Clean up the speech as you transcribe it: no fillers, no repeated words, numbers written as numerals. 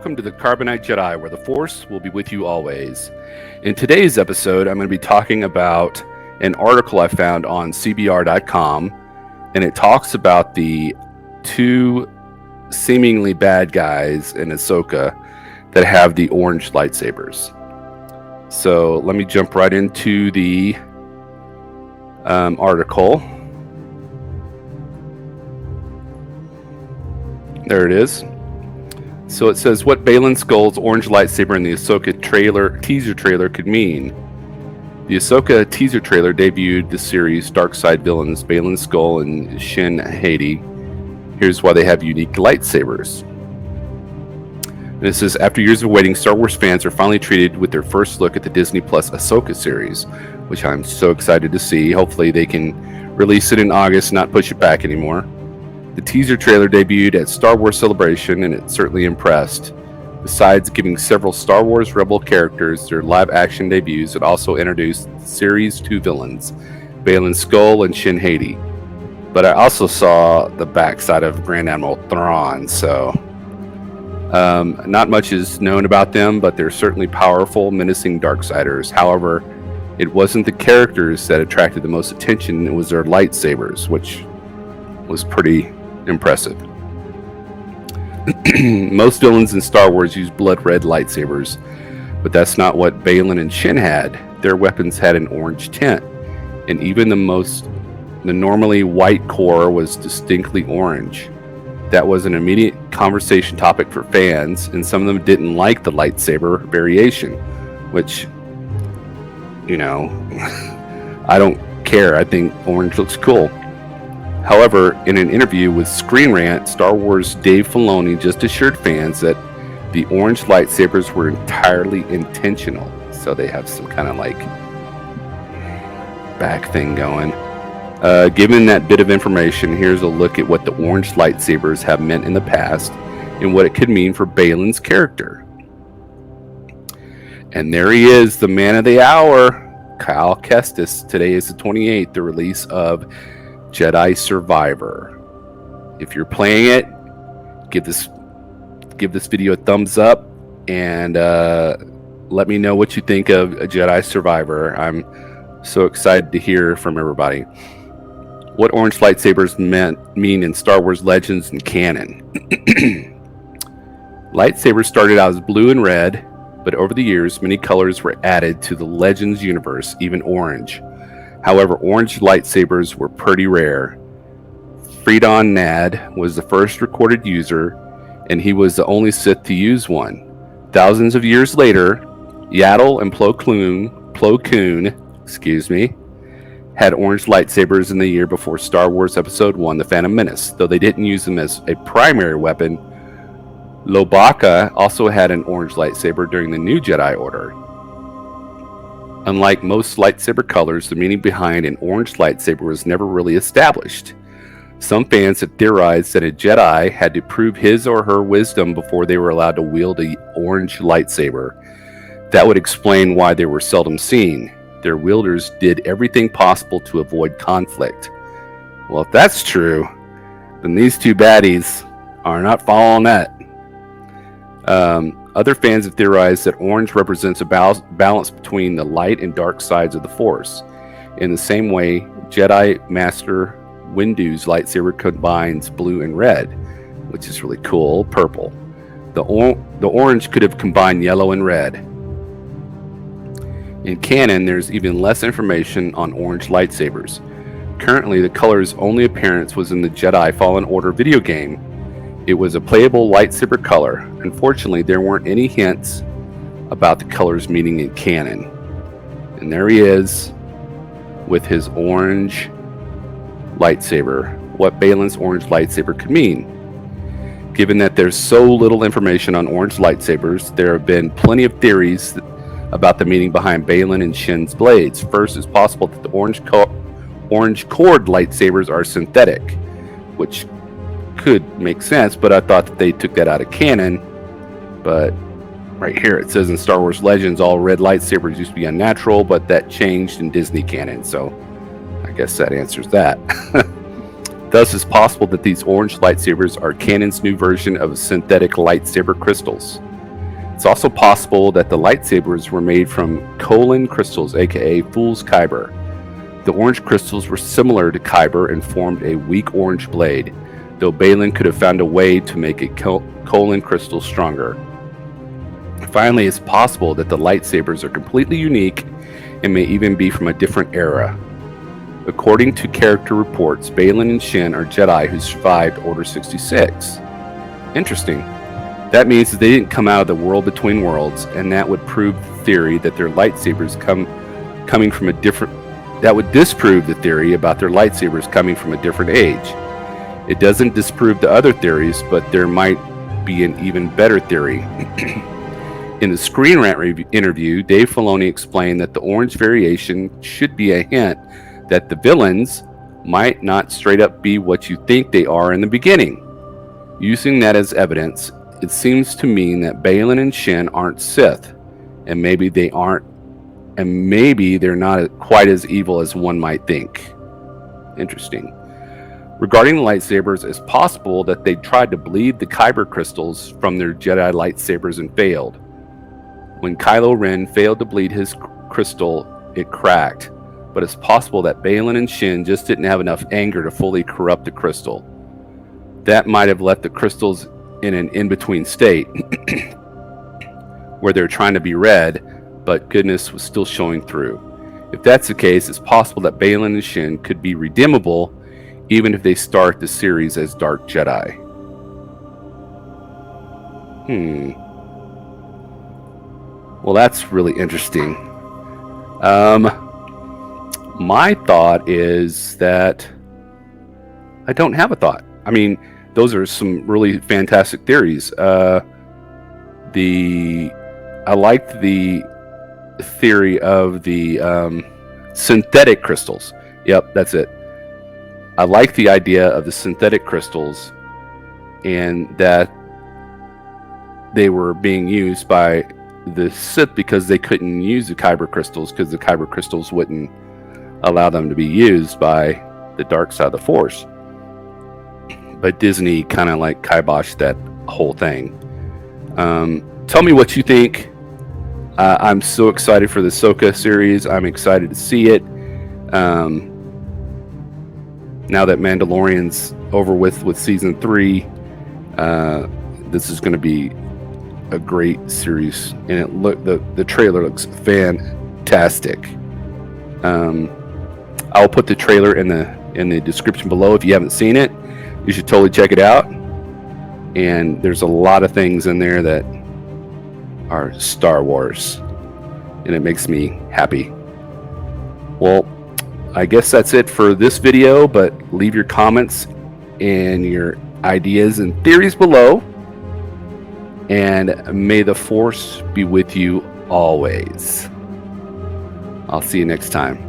welcome to the Carbonite Jedi, where the Force will be with you always. In today's episode, I'm going to be talking about an article I found on CBR.com, and it talks about the two seemingly bad guys in Ahsoka that have the orange lightsabers. So let me jump right into the article. There it is. So it says what Baylan Skoll's orange lightsaber in the Ahsoka teaser trailer could mean. The Ahsoka teaser trailer debuted the series' dark side villains Baylan Skoll and Shin Hati. Here's why they have unique lightsabers. And it says, after years of waiting, Star Wars fans are finally treated with their first look at the Disney Plus Ahsoka series, which I'm so excited to see. Hopefully they can release it in August, not push it back anymore. The teaser trailer debuted at Star Wars Celebration, and it certainly impressed. Besides giving several Star Wars Rebel characters their live-action debuts, it also introduced the series' two villains, Baylan Skoll and Shin Hati. But I also saw the backside of Grand Admiral Thrawn, so not much is known about them, but they're certainly powerful, menacing Darksiders. However, it wasn't the characters that attracted the most attention, it was their lightsabers, which was pretty impressive. Most villains in Star Wars use blood red lightsabers, but that's not what Baylan and Shin had. Their weapons had an orange tint, and even the normally white core was distinctly orange. That was an immediate conversation topic for fans, and some of them didn't like the lightsaber variation, which, you know, I don't care. I think orange looks cool. However, in an interview with Screen Rant, Star Wars Dave Filoni just assured fans that the orange lightsabers were entirely intentional. So they have some kind of like back thing going. Given that bit of information, here's a look at what the orange lightsabers have meant in the past and what it could mean for Baylan's character. And there he is, the man of the hour, Kyle Kestis. Today is the 28th, the release of Jedi Survivor. If you're playing it, give this video a thumbs up and let me know what you think of a Jedi Survivor. I'm so excited to hear from everybody. What orange lightsabers mean in Star Wars Legends and canon. Lightsabers started out as blue and red, but over the years, many colors were added to the Legends universe, even orange. However, orange lightsabers were pretty rare. Freedon Nad was the first recorded user, and he was the only Sith to use one. Thousands of years later, Yaddle and Plo Koon, had orange lightsabers in the year before Star Wars Episode 1, The Phantom Menace. Though they didn't use them as a primary weapon, Lobaka also had an orange lightsaber during the New Jedi Order. Unlike most lightsaber colors, the meaning behind an orange lightsaber was never really established. Some fans have theorized that a Jedi had to prove his or her wisdom before they were allowed to wield an orange lightsaber. That would explain why they were seldom seen. Their wielders did everything possible to avoid conflict. Well, if that's true, then these two baddies are not following that. Other fans have theorized that orange represents a balance between the light and dark sides of the Force. In the same way, Jedi Master Windu's lightsaber combines blue and red, which is really cool, purple. The orange could have combined yellow and red. In canon, there's even less information on orange lightsabers. Currently, the color's only appearance was in the Jedi Fallen Order video game. It was a playable lightsaber color. Unfortunately, there weren't any hints about the color's meaning in canon. And there he is with his orange lightsaber. What Baylan's orange lightsaber could mean. Given that there's so little information on orange lightsabers, there have been plenty of theories about the meaning behind Baylan and Shin's blades. First, it's possible that the orange cord lightsabers are synthetic, which could make sense, but I thought that they took that out of canon. But right here it says in Star Wars Legends all red lightsabers used to be unnatural, but that changed in Disney canon, so I guess that answers that. Thus, it's possible that these orange lightsabers are canon's new version of synthetic lightsaber crystals. It's also possible that the lightsabers were made from Colin crystals, aka Fool's Kyber. The orange crystals were similar to Kyber and formed a weak orange blade, though Baylan could have found a way to make a Colin crystal stronger. Finally, it's possible that the lightsabers are completely unique and may even be from a different era. According to character reports, Baylan and Shin are Jedi who survived Order 66. Interesting. That means that they didn't come out of the world between worlds, and that would prove the theory that their lightsabers coming from a different. That would disprove the theory about their lightsabers coming from a different age. It doesn't disprove the other theories, but there might be an even better theory. In the Screen Rant interview, Dave Filoni explained that the orange variation should be a hint that the villains might not straight up be what you think they are in the beginning. Using that as evidence, it seems to mean that Baylan and Shin aren't Sith, and maybe they're not quite as evil as one might think. Interesting. Regarding the lightsabers, it's possible that they tried to bleed the Kyber crystals from their Jedi lightsabers and failed. When Kylo Ren failed to bleed his crystal, it cracked, but it's possible that Baylan and Shin just didn't have enough anger to fully corrupt the crystal. That might have left the crystals in an in-between state, where they're trying to be red, but goodness was still showing through. If that's the case, it's possible that Baylan and Shin could be redeemable, even if they start the series as Dark Jedi. Well, that's really interesting. My thought is that I don't have a thought. I mean, those are some really fantastic theories. I liked the theory of the synthetic crystals. Yep, that's it. I like the idea of the synthetic crystals and that they were being used by the Sith because they couldn't use the Kyber crystals because the Kyber crystals wouldn't allow them to be used by the dark side of the Force. But Disney kind of like kiboshed that whole thing. Tell me what you think. I'm so excited for the Ahsoka series. I'm excited to see it. Now that Mandalorian's over with season 3, this is going to be a great series, and the trailer looks fantastic. I'll put the trailer in the description below. If you haven't seen it, you should totally check it out. And there's a lot of things in there that are Star Wars, and it makes me happy. Well, I guess that's it for this video, but leave your comments and your ideas and theories below. And may the Force be with you always. I'll see you next time.